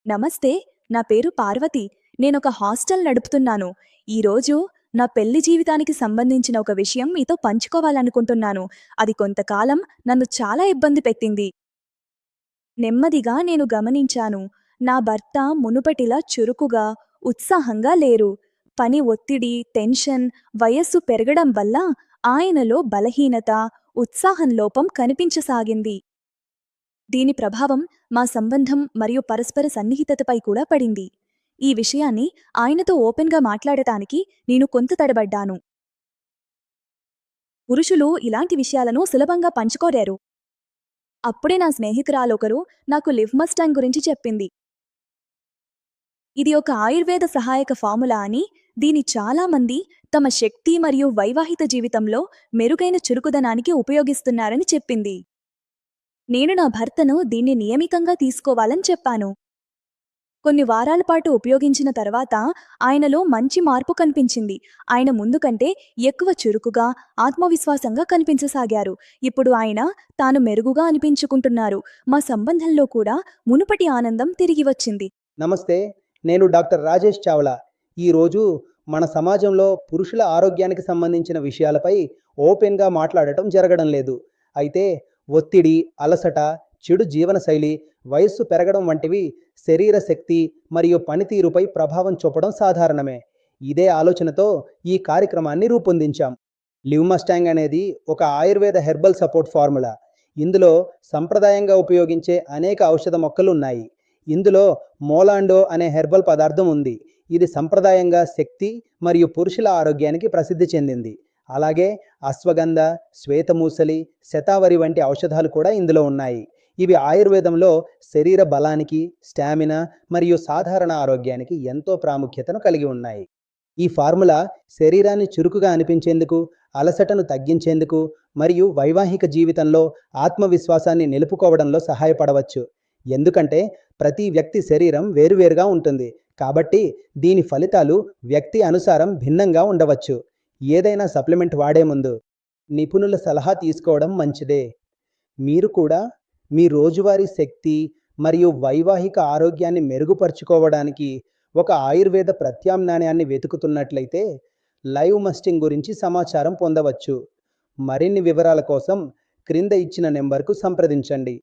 నమస్తే, నా పేరు పార్వతి. నేనొక హాస్టల్ నడుపుతున్నాను. ఈరోజు నా పెళ్లి జీవితానికి సంబంధించిన ఒక విషయం మీతో పంచుకోవాలనుకుంటున్నాను. అది కొంతకాలం నన్ను చాలా ఇబ్బంది పెట్టింది. నెమ్మదిగా నేను గమనించాను. నా భర్త మునుపటిలా చురుకుగా, ఉత్సాహంగా లేరు. పని ఒత్తిడి, టెన్షన్, వయస్సు పెరగడం వల్ల ఆయనలో బలహీనత, ఉత్సాహం లోపం కనిపించసాగింది. దీని ప్రభావం మా సంబంధం మరియు పరస్పర సన్నిహితతపై కూడా పడింది. ఈ విషయాన్ని ఆయనతో ఓపెన్గా మాట్లాడటానికి నేను కొంత తడబడ్డాను. పురుషులు ఇలాంటి విషయాలను సులభంగా పంచుకోలేరు. అప్పుడే నా స్నేహితురాలొకరు నాకు లివ్ మస్టాంగ్ గురించి చెప్పింది. ఇది ఒక ఆయుర్వేద సహాయక ఫార్ములా అని, దీని చాలామంది తమ శక్తి మరియు వైవాహిక జీవితంలో మెరుగైన చురుకుదనానికి ఉపయోగిస్తున్నారని చెప్పింది. నేను నా భర్తను దీన్ని నియమితంగా తీసుకోవాలని చెప్పాను. కొన్ని వారాల పాటు ఉపయోగించిన తర్వాత ఆయనలో మంచి మార్పు కనిపించింది. ఆయన ముందు కంటే ఎక్కువ చురుకుగా, ఆత్మవిశ్వాసంగా కనిపించసాగారు. ఇప్పుడు ఆయన తాను మెరుగుగా అనిపించుకుంటున్నారు. మా సంబంధంలో కూడా మునుపటి ఆనందం తిరిగి వచ్చింది. నమస్తే, నేను డాక్టర్ రాజేష్ చావ్లా. ఈరోజు మన సమాజంలో పురుషుల ఆరోగ్యానికి సంబంధించిన విషయాలపై ఓపెన్గా మాట్లాడటం జరగడం లేదు. అయితే ఒత్తిడి, అలసట, చెడు జీవనశైలి, వయస్సు పెరగడం వంటివి శరీర శక్తి మరియు పనితీరుపై ప్రభావం చూపడం సాధారణమే. ఇదే ఆలోచనతో ఈ కార్యక్రమాన్ని రూపొందించాం. లివ్ మస్టాంగ్ అనేది ఒక ఆయుర్వేద హెర్బల్ సపోర్ట్ ఫార్ములా. ఇందులో సంప్రదాయంగా ఉపయోగించే అనేక ఔషధ మొక్కలు ఉన్నాయి. ఇందులో మోలాండో అనే హెర్బల్ పదార్థం ఉంది. ఇది సంప్రదాయంగా శక్తి మరియు పురుషుల ఆరోగ్యానికి ప్రసిద్ధి చెందింది. అలాగే అశ్వగంధ, శ్వేతమూసలి, శతావరి వంటి ఔషధాలు కూడా ఇందులో ఉన్నాయి. ఇవి ఆయుర్వేదంలో శరీర బలానికి, స్టామినా మరియు సాధారణ ఆరోగ్యానికి ఎంతో ప్రాముఖ్యతను కలిగి ఉన్నాయి. ఈ ఫార్ములా శరీరాన్ని చురుకుగా అనిపించేందుకు, అలసటను తగ్గించేందుకు మరియు వైవాహిక జీవితంలో ఆత్మవిశ్వాసాన్ని నిలుపుకోవడంలో సహాయపడవచ్చు. ఎందుకంటే ప్రతి వ్యక్తి శరీరం వేరువేరుగా ఉంటుంది. కాబట్టి దీని ఫలితాలు వ్యక్తి అనుసారం భిన్నంగా ఉండవచ్చు. ఏదైనా సప్లిమెంట్ వాడే ముందు నిపుణుల సలహా తీసుకోవడం మంచిదే. మీరు కూడా మీ రోజువారీ శక్తి మరియు వైవాహిక ఆరోగ్యాన్ని మెరుగుపరుచుకోవడానికి ఒక ఆయుర్వేద ప్రత్యామ్నాయాన్ని వెతుకుతున్నట్లయితే లైవ్ మస్టింగ్ గురించి సమాచారం పొందవచ్చు. మరిన్ని వివరాల కోసం క్రింద ఇచ్చిన నెంబర్కు సంప్రదించండి.